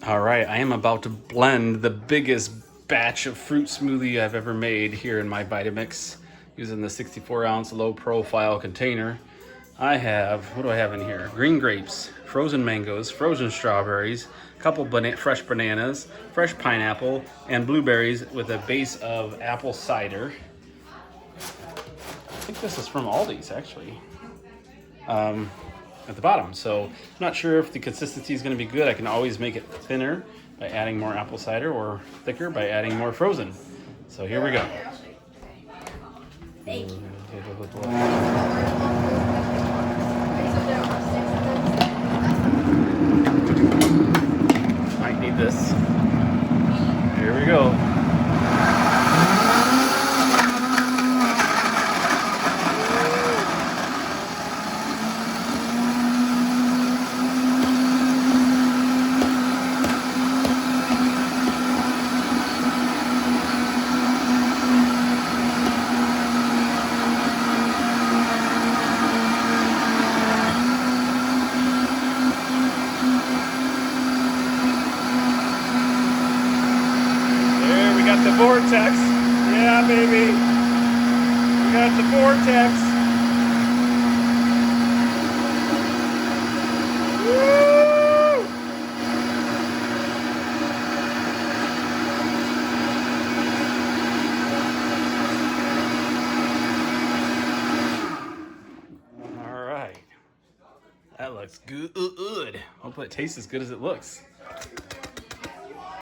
All right, I am about to blend the biggest batch of fruit smoothie I've ever made here in my Vitamix using the 64-ounce low-profile container. I have, what do I have in here? Green grapes, frozen mangoes, frozen strawberries, a couple fresh bananas, fresh pineapple, and blueberries with a base of apple cider. I think this is from Aldi's, actually. At the bottom. So I'm not sure if the consistency is going to be good. I can always make it thinner by adding more apple cider or thicker by adding more frozen. So here we go. Thank you. Might need this. Here we go. The vortex. Yeah, baby. We got the vortex. Woo! All right. That looks good. Hopefully it tastes as good as it looks.